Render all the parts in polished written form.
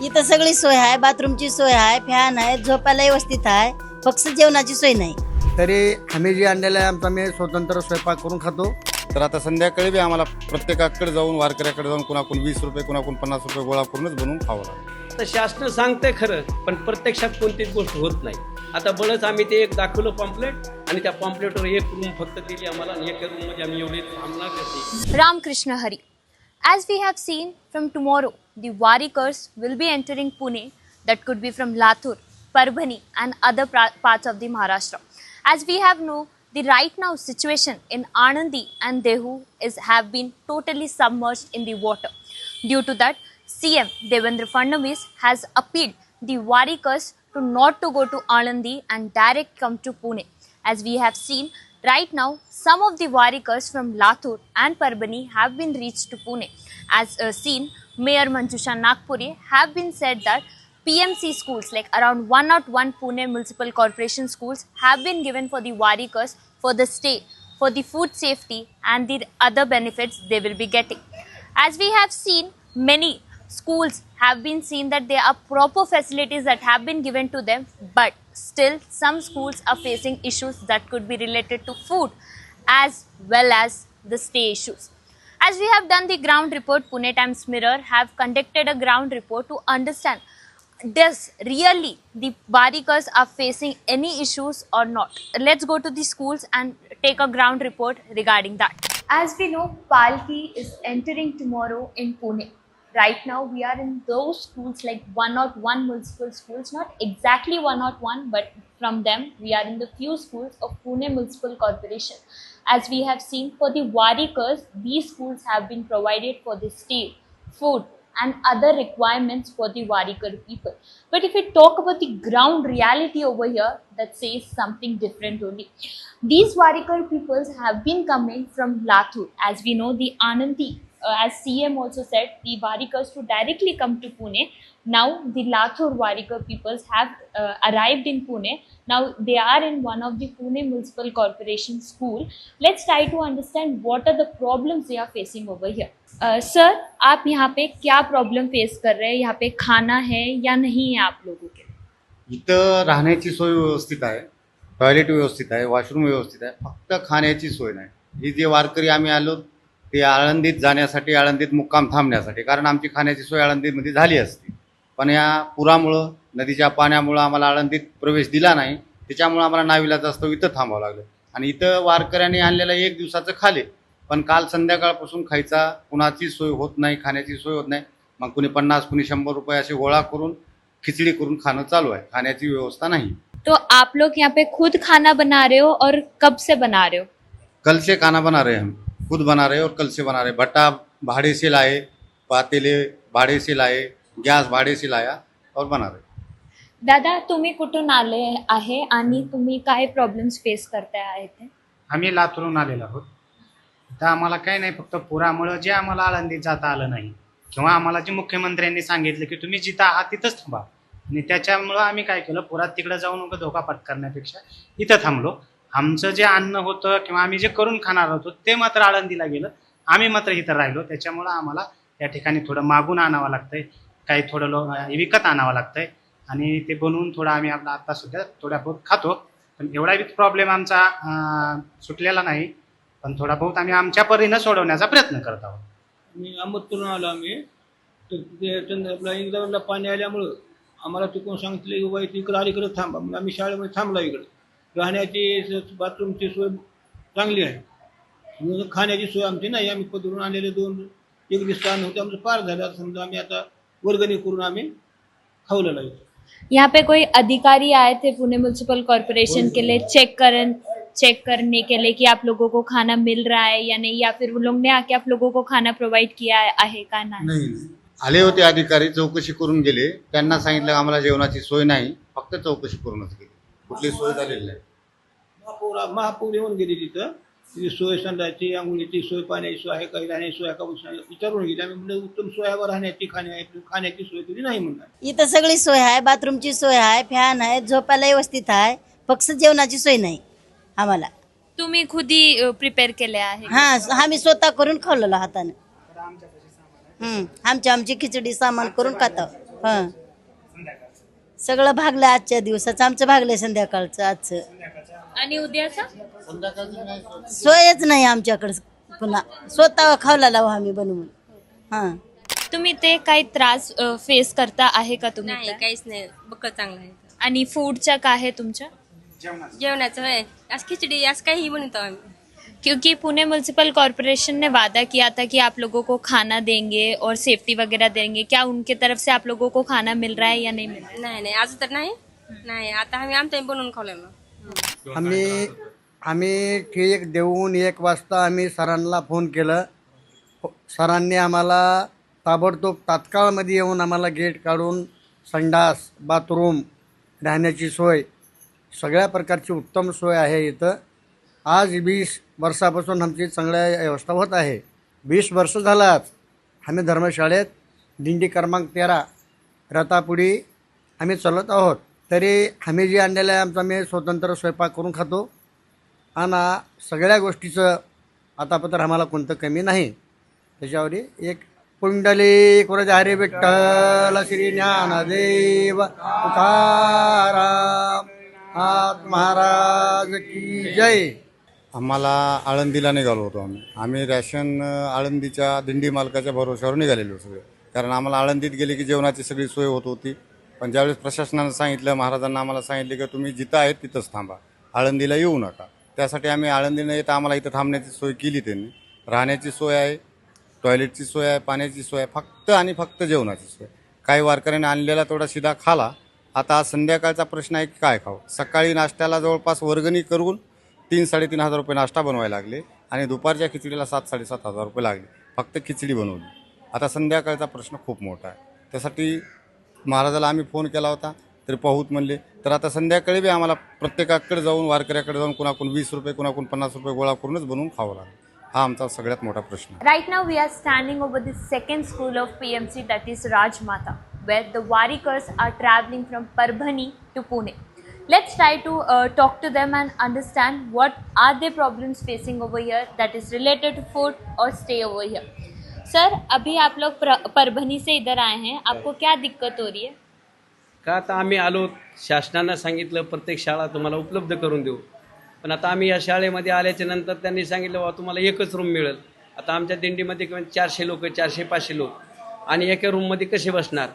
इथं सगळी सोय आहे, बाथरूमची सोय आहे, फॅन आहे, झोपायला व्यवस्थित आहे, फक्त जेवणाची सोय नाही. तरी आम्ही जे आणलेलं आहे आमचा आम्ही स्वतंत्र स्वयंपाक करून खातो. तर आता संध्याकाळी बी आम्हाला प्रत्येकाकडे जाऊन वारकऱ्याकडे जाऊन कुणाकडून 20 रुपये कुणाकडून 50 रुपये गोळा करूनच बनवून खावं लागतं. तर शासन सांगतंय खरं, पण प्रत्यक्षात कोणतीच गोष्ट होत नाही. आता बळच आम्ही ते एक दाखवलं पॉम्पलेट आणि त्या पॉम्पलेटवर एक रूम फक्त दिली आम्हाला आणि एका रूम मध्ये आम्ही एवढे थांबणार कसे. Ramakrishna Hari. As we have seen, from tomorrow, the Warikars will be entering Pune, that could be from Latur, Parbhani and other parts of the Maharashtra. As we have know, the right now situation in Anandi and Dehu have been totally submerged in the water. Due to that, CM Devendra Fadnavis has appealed the Warikars to not to go to Anandi and direct come to Pune. As we have seen, right now, some of the Warikars from Latur and Parbhani have been reached to Pune. As seen, Mayor Manjusha Nagpuri have been said that PMC schools, like around 101 Pune Municipal Corporation schools, have been given for the Warikars for the stay, for the food safety and the other benefits they will be getting. As we have seen, many schools have been seen that there are proper facilities that have been given to them, but still some schools are facing issues that could be related to food as well as the stay issues. As we have done the ground report, Pune Times Mirror have conducted a ground report to understand does really the Warikars are facing any issues or not. Let's go to the schools and take a ground report regarding that. As we know, Palki is entering tomorrow in Pune. Right now, we are in those schools like 101 municipal schools, not exactly 101, but from them, we are in the few schools of Pune Municipal Corporation. As we have seen, for the Warikars, these schools have been provided for the stay, food, and other requirements for the Warikar people. But if we talk about the ground reality over here, that says something different only. These Warikar peoples have been coming from Latur. As we know, the Anandi, as CM also said, the Warikars to directly come to Pune. Now the Latur Warikar peoples have arrived in Pune. Now they are in one of the Pune Municipal Corporation school. Let's try to understand what are the problems they are facing over here. Sir, आप यहाँ पे क्या problem face कर रहे हैं? यहाँ पे खाना है या नहीं है आप लोगों के? इथं राहण्याची सोय व्यवस्थित आहे, टॉयलेट व्यवस्थित आहे, वॉशरूम व्यवस्थित आहे, फक्त खाण्याची सोय नाही. ही जे वारकरी आम्ही आलो ते आळंदीत जाण्यासाठी, आळंदीत मुक्काम थांबण्यासाठी, कारण आमची खाण्याची सोय आळंदीमध्ये झाली असती, पण या पुरामुळं, नदीच्या पाण्यामुळं आम्हाला आळंदीत प्रवेश दिला नाही. त्याच्यामुळं आम्हाला नाविलाज असतो इथं थांबावं लागलं. आणि इथं वारकऱ्यांनी आणलेलं 1 दिवसाचं खाले, पण काल संध्याकाळपासून खायचा कुणाची सोय होत नाही, खाण्याची सोय होत नाही. मग कुणी 50 कुणी 100 रुपये असे गोळा करून खिचडी करून खाणं चालू आहे, खाण्याची व्यवस्था नाही. तो आप लोग यहाँ पे खुद खाना बना रहे हो और कब से बना रहे हो? कल से खाना बना रहे हैं, हम खुद बना रहे हैं और कल से बना रहे हैं. भट्टा भाड़े से लाए, पातेले भाड़े से लाए, गॅस भाड़े से लाया और बना रहे. दादा, तुम्ही कुठून आले आहे आणि तुम्ही काय प्रॉब्लेम्स फेस करताय आहे ते? आम्ही लातूरून आलेलो आहोत. तर आम्हाला काही नाही, फक्त पुरामुळं जे आम्हाला आळंदीत जाता आलं नाही किंवा आम्हाला जे मुख्यमंत्र्यांनी सांगितलं की तुम्ही जिथं आहात तिथंच थांबा, आणि त्याच्यामुळं आम्ही काय केलं, पुरात तिकडे जाऊन उगा धोका पत्करण्यापेक्षा इथं थांबलो. आमचं जे अन्न होतं किंवा आम्ही जे करून खाणार होतो ते मात्र आळंदीला गेलं, आम्ही मात्र इथं राहिलो. त्याच्यामुळं आम्हाला त्या ठिकाणी थोडं मागून आणावं लागतंय, काही थोडं विकत आणावं लागतंय आणि ते बनवून थोडं आम्ही आपला आत्ता सुद्धा थोड्या बहुत खातो. पण एवढा बी प्रॉब्लेम आमचा सुटलेला नाही, पण थोडा बहुत आम्ही आमच्या परीनं सोडवण्याचा प्रयत्न करत आहोत. मी अहमदपूरून आलो आम्ही, तर ते आपला इंग्लंडला पाणी आल्यामुळं आम्हाला तिकडून सांगितलं की बाई तिकडं अलीकडे थांबा. मग आम्ही शाळेमध्ये थांबला. इकडे राहण्याची बाथरूमची सोय चांगली आहे, मग खाण्याची सोय आमची नाही. आम्ही पदरून आणलेले 2-1 दिवस अन्न होते आमचं पार झालं. समजा आम्ही आता वर्गणी करून आम्ही खावलेलं आहे. यहाँ पे कोई अधिकारी आए थे पुणे म्युनिसिपल कॉर्पोरेशन के लिए चेक करने के लिए कि आप लोगों को खाना मिल रहा है या नहीं, या फिर वो लोग ने आके आप लोगों को खाना प्रोवाइड किया आहे का नाही? नाही, आले होते अधिकारी, चौकशी करून गेले. त्यांना सांगितलं आम्हाला जेवणाची सोय नाही, फक्त चौकशी करूनच गेली, कुठली सोय झालेली नाही. महापौर येऊन गेली तिथं, तिथे सोय संडाची, आंघोळीची सोय, पाण्याची सोय आहे, काही राहण्याची सोय का विचारून गेली. आम्ही म्हणलं उत्तम सोयावर राहण्याची, खाण्याची सोय तरी नाही म्हणणार. इथं सगळी सोय आहे, बाथरूमची सोय आहे, फॅन आहे, झोपायला व्यवस्थित आहे, फक्त जेवणाची सोय नाही आम्हाला. तुम्ही खुदी प्रिपेअर केले आहे? हा, आम्ही स्वतः करून खाल्लेलं हाताने. आमची खिचडी सामान करून खातो. हां सगळं भागलं आजच्या दिवसाचं, आमचं भागलं संध्याकाळचं आजचं. आणि उद्याचा? सोयच नाही आमच्याकडे, पुन्हा स्वतः खावला लावू आम्ही बनवून. हां तुम्ही ते काही त्रास फेस करता आहे का तुम्ही नाही त्या? काहीच नाही बघ चांगलं आहे. आणि फूडचा काय आहे तुमच्या? जेवणाचं होय आज खिचडी आज काही बनवतो आम्ही. क्योंकि पुणे म्यूनसिपल कॉरपोरेशन ने वादा किया था कि आप लोगों को खाना देंगे और सेफ्टी वगैरह देंगे, क्या उनके तरफ से आप लोगों को खाना मिल रहा है या नहीं मिल रहा नाही नाही अजून तर नाही आता आम्ही आमच्या बनवून खावलंय मग. आम्ही ठीक देऊन 1 वाजता आम्ही सरांना फोन केलं. सरांनी आम्हाला ताबडतोब तात्काळमध्ये येऊन आम्हाला गेट काढून संडास, बाथरूम, राहण्याची सोय, सगळ्या प्रकारची उत्तम सोय आहे इथं. आज 20 वर्षापासून आमची चांगल्या व्यवस्था होत आहे. 20 वर्ष झालात आम्ही धर्मशाळेत दिंडी क्रमांक 13 रथापुढी आम्ही चालत आहोत. तरी आम्ही जे आणलेलं आहे आमचा आम्ही स्वतंत्र स्वयंपाक करून खातो आणि सगळ्या गोष्टीचं आतापत्र आम्हाला कोणतं कमी नाही. त्याच्यावर एक पुंडलिक वरद हरी विठ्ठल श्री ज्ञानदेव तुकाराम नाथ महाराज की जय. आम्हाला आळंदीला निघालो होतो आम्ही रॅशन आळंदीच्या दिंडी मालकाच्या भरोश्यावर निघालेलो सगळे. कारण आम्हाला आळंदीत गेले की जेवणाची सगळी सोय होत होती. पण ज्यावेळेस प्रशासनानं सांगितलं, महाराजांना आम्हाला सांगितले की तुम्ही जिथं आहेत तिथंच थांबा, आळंदीला येऊ नका. त्यासाठी आम्ही आळंदीला येत आम्हाला इथं थांबण्याची सोय केली त्यांनी. राहण्याची सोय आहे, टॉयलेटची सोय आहे, पाण्याची सोय आहे, फक्त आणि फक्त जेवणाची सोय. काही वारकऱ्यांनी आणलेला थोडा शिदा खाला. आता आज संध्याकाळचा प्रश्न आहे की काय खावं. सकाळी नाश्त्याला जवळपास वर्गणी करून 3-3.5 हजार रुपये नाश्ता बनवायला लागले आणि दुपारच्या खिचडीला 7-7.5 हजार रुपये लागले, फक्त खिचडी बनवली. आता संध्याकाळचा प्रश्न खूप मोठा आहे. त्यासाठी महाराजाला आम्ही फोन केला होता तरी पाहूत म्हणले. तर आता संध्याकाळी बी आम्हाला प्रत्येकाकडे जाऊन वारकऱ्याकडे जाऊन कुणाकडून 20 रुपये कुणाकडून 50 रुपये गोळा करूनच बनवून खावं लागेल. हा आमचा सगळ्यात मोठा प्रश्न आहे. Right now we are standing over the second school of PMC, that is Rajmata, where the warikers are traveling from Parbhani to Pune. Let's try to talk to them and understand what are their problems facing over here that is related to food or stay over here. Sir, अभी आप लोग परभनी से इधर आए हैं, आपको क्या दिक्कत हो रही है? का आता आम्ही आलो, शासनानं सांगितलं प्रत्येक शाळा तुम्हाला उपलब्ध करून देऊ. पण आता आम्ही या शाळेमध्ये आल्याच्या नंतर त्यांनी सांगितलं बाबा तुम्हाला एकच रूम मिळेल. आता आमच्या दिंडीमध्ये किंवा 400 लोक, 400-500 लोक आणि एका रूममध्ये कसे बसणार.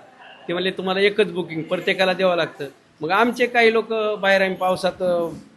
ते म्हणले तुम्हाला एकच बुकिंग प्रत्येकाला द्यावं लागतं. मग आमचे काही लोक बाहेर आम्ही पावसात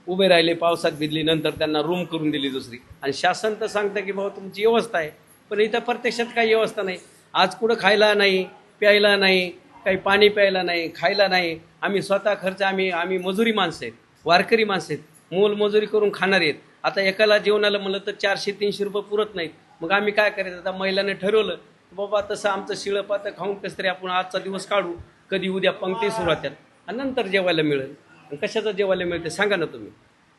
उभे राहिले, पावसात भिजली, नंतर त्यांना रूम करून दिली दुसरी. आणि शासन तर सांगतं की बाबा तुमची व्यवस्था आहे, पण इथं प्रत्यक्षात काही व्यवस्था नाही. आज कुठं खायला नाही, प्यायला नाही, काही पाणी प्यायला नाही, खायला नाही. आम्ही स्वतः खर्च आम्ही मजुरी माणसं आहेत, वारकरी माणसं आहेत, मोलमजुरी करून खाणारे आहेत. आता एकाला जेवणाला म्हणलं तर 400-300 रुपये पुरत नाहीत. मग आम्ही काय करायचं. आता महिलांनी ठरवलं बाबा तसं आमचं शिळं पातं खाऊन कसं तरी आपण आजचा दिवस काढू, कधी उद्या पंक्ती सुरू होत्यात आणि नंतर जेवायला मिळेल. कशाचं जेवायला मिळते सांगा ना तुम्ही.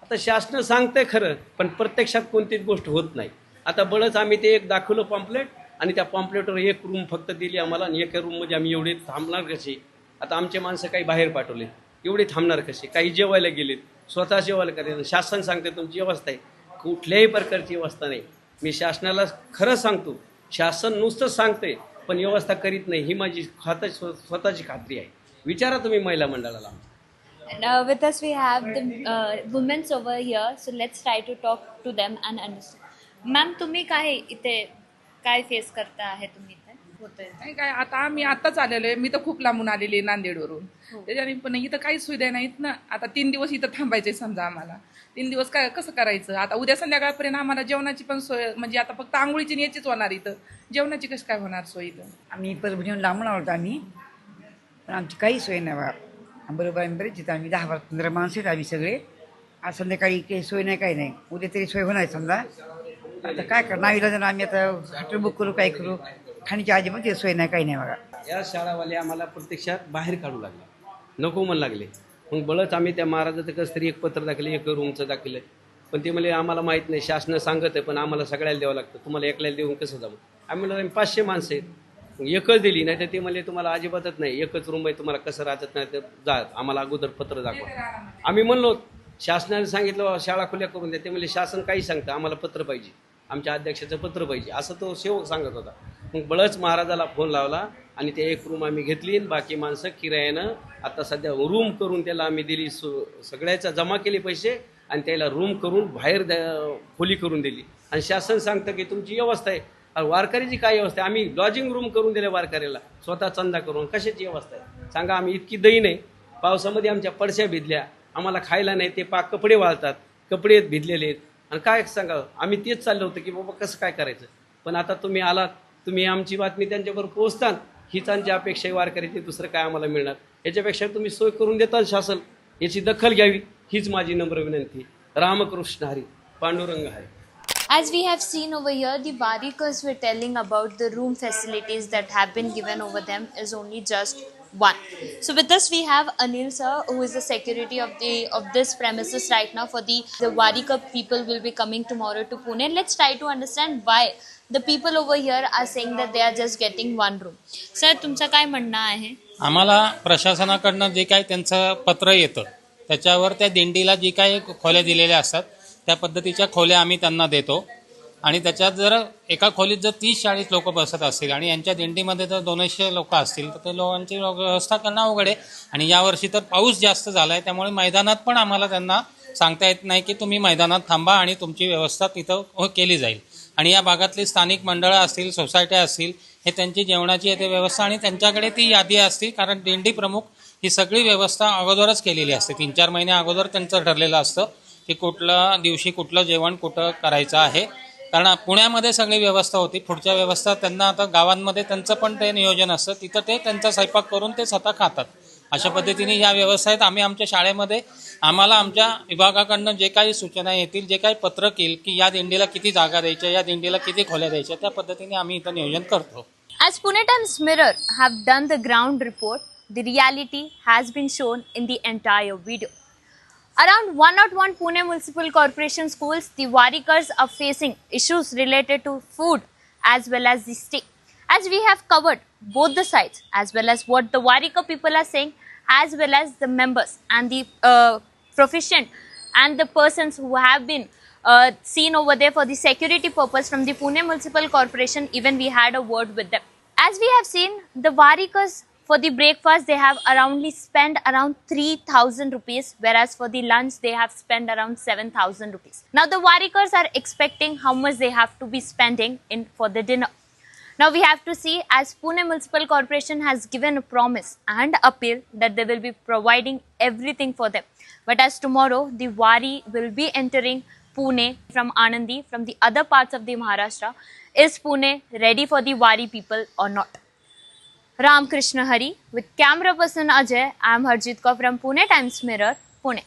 आता शासन सांगतंय खरं, पण प्रत्यक्षात कोणतीच गोष्ट होत नाही. आता बळच आम्ही ते एक दाखवलं पॉम्पलेट आणि त्या पॉम्पलेटवर एक रूम फक्त दिली आम्हाला आणि एका रूममध्ये आम्ही एवढे थांबणार कसे. आता आमचे माणसं काही बाहेर पाठवले, एवढे थांबणार कसे. काही जेवायला गेलेत, स्वतः जेवायला करायचं. शासन सांगते तुमची व्यवस्था आहे, कुठल्याही प्रकारची व्यवस्था नाही. मी शासनाला खरं सांगतो, शासन नुसतंच सांगते पण व्यवस्था करीत नाही. ही माझी स्वतःची खात्री आहे. विचारा तुम्ही महिला मंडळाला. And with us we have the women over here, so let's try to talk to them and understand. Ma'am, तुम्ही काय फेस करता आहे तुम्ही इथे? नाही काय, आता आम्ही आत्ताच आलेलो आहे. मी तर खूप लांबून आलेली आहे नांदेडवरून. त्याच्याने पण इथं काहीच सुविधा नाहीत ना. आता 3 दिवस इथं थांबायचे समजा आम्हाला. 3 दिवस काय कसं करायचं. आता उद्या संध्याकाळपर्यंत आम्हाला जेवणाची पण सोय, म्हणजे आता फक्त आंघोळीची याचीच होणार इथं. जेवणाची कसं काय होणार सोय इथं. आम्ही परभणीहून लांबून आहोत आम्ही, पण आमची काही सोय नाही बा. बरोबर आम्ही बरेच तिथं आम्ही 10-15 माणसं आहेत आम्ही सगळे. आज संध्याकाळी काही सोय नाही, काही नाही. उद्या तरी सोय होणार समजा. आता काय करणार, नावीला आम्ही आता हॉटेल बुक करू, काय करू. खाण्याची अजिबात सोय नाही, काही नाही बघा. या शाळावाले आम्हाला प्रत्यक्षात बाहेर काढू लागले, नको म्हणू लागले. मग बळच आम्ही त्या महाराजाचं कसं तरी एक पत्र दाखलं, एक रूमचं दाखलं. पण ते म्हणजे आम्हाला माहीत नाही, शासनं सांगत आहे पण आम्हाला सगळ्याला द्यावं लागतं. तुम्हाला एकल्याला देऊन कसं जाऊ. आम्ही म्हणलं 500 माणसं आहेत, मग एकच दिली. नाही तर ते म्हणले तुम्हाला अजिबातच नाही, एकच रूम आहे, तुम्हाला कसं राहत नाही तर जा, आम्हाला अगोदर पत्र दाखवा. आम्ही म्हणलो शासनाने सांगितलं शाळा खुल्या करून द्या. ते म्हणजे शासन काही सांगतं, आम्हाला पत्र पाहिजे, आमच्या अध्यक्षाचं पत्र पाहिजे, असं तो सेवक सांगत होता. मग बळच महाराजाला फोन लावला आणि ते एक रूम आम्ही घेतली आणि बाकी माणसं किरायानं आता सध्या रूम करून त्याला आम्ही दिली. सगळ्याचा जमा केले पैसे आणि त्याला रूम करून बाहेर खोली करून दिली. आणि शासन सांगतं की तुमची व्यवस्था आहे. वारकरीची काय व्यवस्था आहे? आम्ही लॉजिंग रूम करून दिले वारकऱ्याला स्वतः चंदा करून. कशाची व्यवस्था आहे सांगा? आम्ही इतकी दही नाही. पावसामध्ये आमच्या पडश्या भिजल्या, आम्हाला खायला नाही, ते पाक कपडे वाळतात, कपडे भिजलेले आहेत. आणि काय सांगा, आम्ही तेच चाललं होतं की बाबा कसं काय करायचं. पण आता तुम्ही आलात, तुम्ही आमची बातमी त्यांच्याबरोबर पोहोचताल, हीच आमची अपेक्षा आहे वारकऱ्याची. दुसरं काय आम्हाला मिळणार? याच्यापेक्षा तुम्ही सोय करून देताल शासन, याची दखल घ्यावी हीच माझी नम्र विनंती. Ramakrishna Hari, Pandurang Hari. As we have seen over here, the Varikers were telling about the room facilities that have been given over them is only just one. So with us we have Anil sir, who is the security of this premises right now for the Varikar people will be coming tomorrow to Pune. Let's try to understand why the people over here are saying that they are just getting one room. Sir, तुमचं काय म्हणणं आहे? आम्हाला प्रशासनाकडनं जे काही त्यांचं पत्र येतं त्याच्यावर त्या दिंडीला जी काही खोल्या दिलेल्या असतात त्या पद्धतीच्या खोल्या आम्ही त्यांना देतो. आणि त्याच्यात जर एका खोलीत जर 30-40 लोक बसत असतील आणि यांच्या दिंडीमध्ये जर 200 लोक असतील तर ते लोकांची व्यवस्था करणं अवघड आहे. आणि यावर्षी तर पाऊस जास्त झाला आहे, त्यामुळे मैदानात पण आम्हाला त्यांना सांगता येत नाही की तुम्ही मैदानात थांबा आणि तुमची व्यवस्था तिथं केली जाईल. आणि या भागातली स्थानिक मंडळं असतील, सोसायट्या असतील, हे त्यांची जेवणाची येते व्यवस्था आणि त्यांच्याकडे ती यादी असते. कारण दिंडी प्रमुख ही सगळी व्यवस्था अगोदरच केलेली असते. 3-4 महिने अगोदर त्यांचं ठरलेलं असतं की कुठल्या दिवशी कुठलं जेवण कुठं करायचं आहे. कारण पुण्यामध्ये सगळी व्यवस्था होती, पुढच्या व्यवस्था त्यांना आता गावांमध्ये त्यांचं पण ते नियोजन असतं, तिथं ते त्यांचा स्वयंपाक करून ते स्वतः खातात. अशा पद्धतीने ह्या व्यवस्था आहेत. आम्ही आमच्या शाळेमध्ये आम्हाला आमच्या विभागाकडनं जे काही सूचना येतील, जे काही पत्रक येईल की या दिंडीला किती जागा द्यायच्या, या दिंडीला किती खोल्या द्यायच्या, त्या पद्धतीने आम्ही इथं नियोजन करतो. As Pune Times Mirror have done the ground report, the reality has been shown in the entire video. Around 101 Pune Municipal Corporation schools, the Varikars are facing issues related to food as well as the stay. As we have covered both the sides, as well as what the Varikar people are saying, as well as the members and the proficient and the persons who have been seen over there for the security purpose from the Pune Municipal Corporation, even we had a word with them. As we have seen, the Varikars for the breakfast they have spent around 3,000 rupees, whereas for the lunch they have spent around 7,000 rupees. Now the Varikars are expecting how much they have to be spending in for the dinner. Now we have to see, as Pune Municipal Corporation has given a promise and appeal that they will be providing everything for them. But as tomorrow the Wari will be entering Pune from Anandi, from the other parts of the Maharashtra, is Pune ready for the Wari people or not? Ram Krishna Hari with camera person Ajay. I am Harjit Kaur from Pune Times Mirror, Pune.